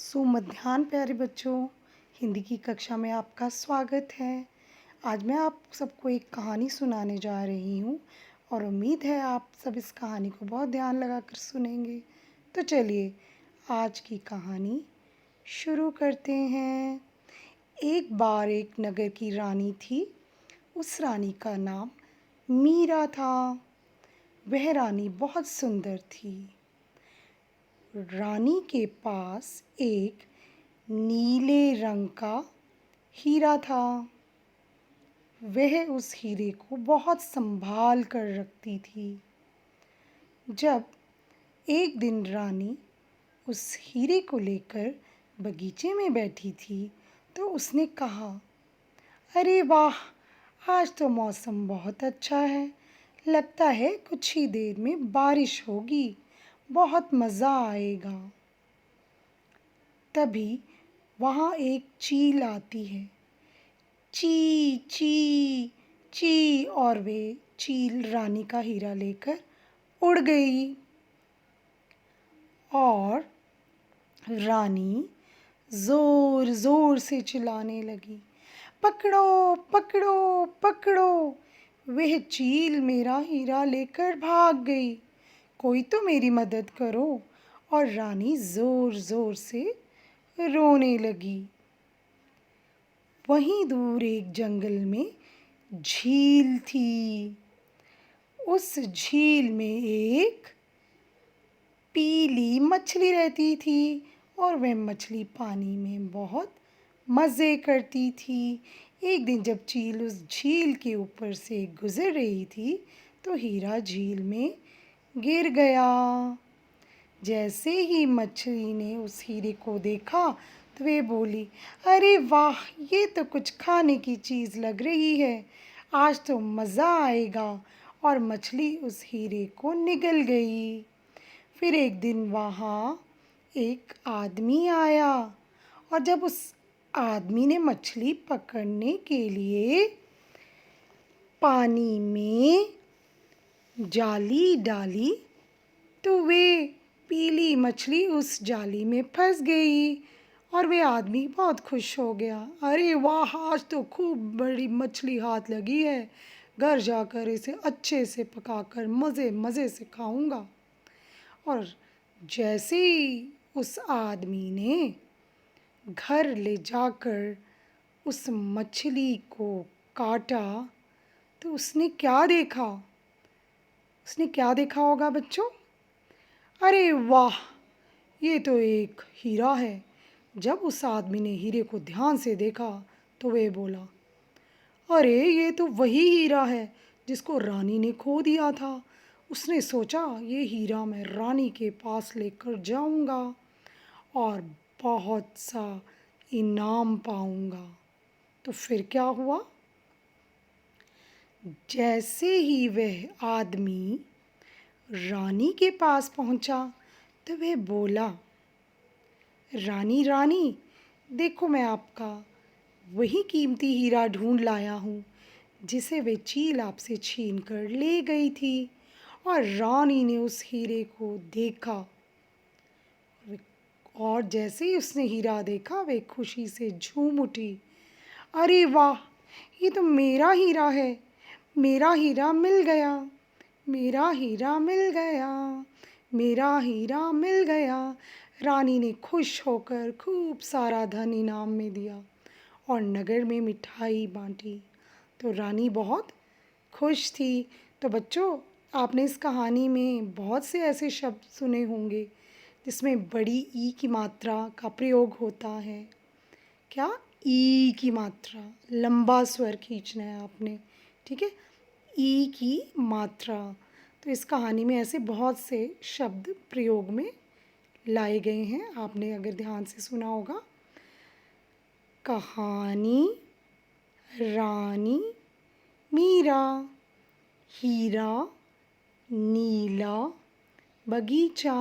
सुमध्याह्न प्यारे बच्चों, हिंदी की कक्षा में आपका स्वागत है। आज मैं आप सबको एक कहानी सुनाने जा रही हूँ और उम्मीद है आप सब इस कहानी को बहुत ध्यान लगाकर सुनेंगे। तो चलिए आज की कहानी शुरू करते हैं। एक बार एक नगर की रानी थी। उस रानी का नाम मीरा था। वह रानी बहुत सुंदर थी। रानी के पास एक नीले रंग का हीरा था। वह उस हीरे को बहुत संभाल कर रखती थी। जब एक दिन रानी उस हीरे को लेकर बगीचे में बैठी थी तो उसने कहा, अरे वाह, आज तो मौसम बहुत अच्छा है। लगता है कुछ ही देर में बारिश होगी। बहुत मज़ा आएगा। तभी वहाँ एक चील आती है। ची ची ची, और वे चील रानी का हीरा लेकर उड़ गई। और रानी जोर जोर से चिल्लाने लगी, पकड़ो पकड़ो पकड़ो, वह चील मेरा हीरा लेकर भाग गई। कोई तो मेरी मदद करो। और रानी जोर जोर से रोने लगी। वहीं दूर एक जंगल में झील थी। उस झील में एक पीली मछली रहती थी और वह मछली पानी में बहुत मज़े करती थी। एक दिन जब चील उस झील के ऊपर से गुज़र रही थी तो हीरा झील में गिर गया। जैसे ही मछली ने उस हीरे को देखा तो वे बोली, अरे वाह, ये तो कुछ खाने की चीज़ लग रही है। आज तो मज़ा आएगा। और मछली उस हीरे को निगल गई। फिर एक दिन वहाँ एक आदमी आया और जब उस आदमी ने मछली पकड़ने के लिए पानी में जाली डाली तो वे पीली मछली उस जाली में फंस गई और वे आदमी बहुत खुश हो गया। अरे वाह, आज तो खूब बड़ी मछली हाथ लगी है। घर जाकर इसे अच्छे से पकाकर मज़े मज़े से खाऊंगा। और जैसे ही उस आदमी ने घर ले जाकर उस मछली को काटा तो उसने क्या देखा होगा बच्चों? अरे वाह, ये तो एक हीरा है। जब उस आदमी ने हीरे को ध्यान से देखा तो वह बोला, अरे ये तो वही हीरा है जिसको रानी ने खो दिया था। उसने सोचा, ये हीरा मैं रानी के पास लेकर जाऊंगा और बहुत सा इनाम पाऊंगा। तो फिर क्या हुआ? जैसे ही वह आदमी रानी के पास पहुंचा तो वह बोला, रानी रानी, देखो मैं आपका वही कीमती हीरा ढूंढ लाया हूँ जिसे वे चील आपसे छीन कर ले गई थी। और रानी ने उस हीरे को देखा और जैसे ही उसने हीरा देखा वे खुशी से झूम उठी। अरे वाह, ये तो मेरा हीरा है। मेरा हीरा मिल गया। मेरा हीरा मिल गया। मेरा हीरा मिल गया। रानी ने खुश होकर खूब सारा धन इनाम में दिया और नगर में मिठाई बांटी। तो रानी बहुत खुश थी। तो बच्चों, आपने इस कहानी में बहुत से ऐसे शब्द सुने होंगे जिसमें बड़ी ई की मात्रा का प्रयोग होता है। क्या? ई की मात्रा, लंबा स्वर खींचना है आपने, ठीक है? ई की मात्रा। तो इस कहानी में ऐसे बहुत से शब्द प्रयोग में लाए गए हैं, आपने अगर ध्यान से सुना होगा। कहानी, रानी, मीरा, हीरा, नीला, बगीचा।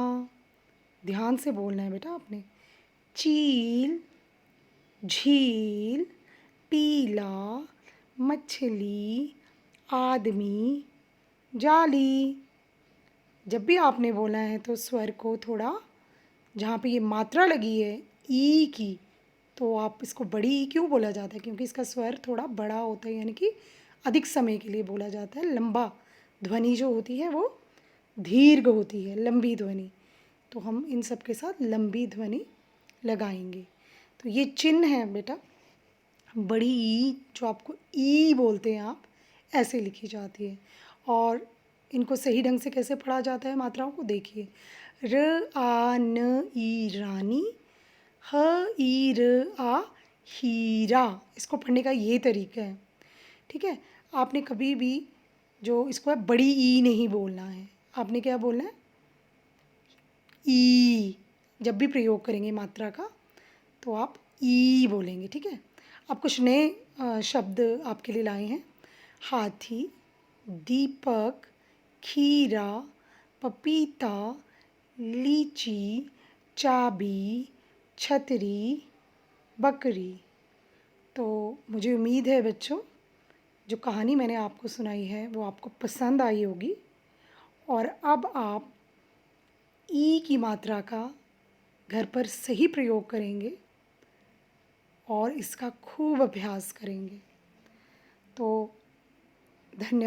ध्यान से बोलना है बेटा आपने। चील, झील, पीला, मछली, आदमी, जाली। जब भी आपने बोलना है तो स्वर को थोड़ा, जहाँ पे ये मात्रा लगी है ई की, तो आप इसको बड़ी ई क्यों बोला जाता है? क्योंकि इसका स्वर थोड़ा बड़ा होता है, यानी कि अधिक समय के लिए बोला जाता है। लंबा ध्वनि जो होती है वो दीर्घ होती है, लंबी ध्वनि। तो हम इन सब के साथ लंबी ध्वनि लगाएंगे। तो ये चिन्ह है बेटा, बड़ी ई जो आपको ई बोलते हैं आप, ऐसे लिखी जाती है। और इनको सही ढंग से कैसे पढ़ा जाता है मात्राओं को देखिए। र आ न ई रानी, ह ई र आ हीरा, इसको पढ़ने का ये तरीका है। ठीक है, आपने कभी भी जो इसको है बड़ी ई नहीं बोलना है, आपने क्या बोलना है? ई। जब भी प्रयोग करेंगे मात्रा का तो आप ई बोलेंगे। ठीक है, अब कुछ नए शब्द आपके लिए लाए हैं। हाथी, दीपक, खीरा, पपीता, लीची, चाबी, छतरी, बकरी। तो मुझे उम्मीद है बच्चों, जो कहानी मैंने आपको सुनाई है वो आपको पसंद आई होगी। और अब आप ई की मात्रा का घर पर सही प्रयोग करेंगे और इसका खूब अभ्यास करेंगे। तो धन्यवाद।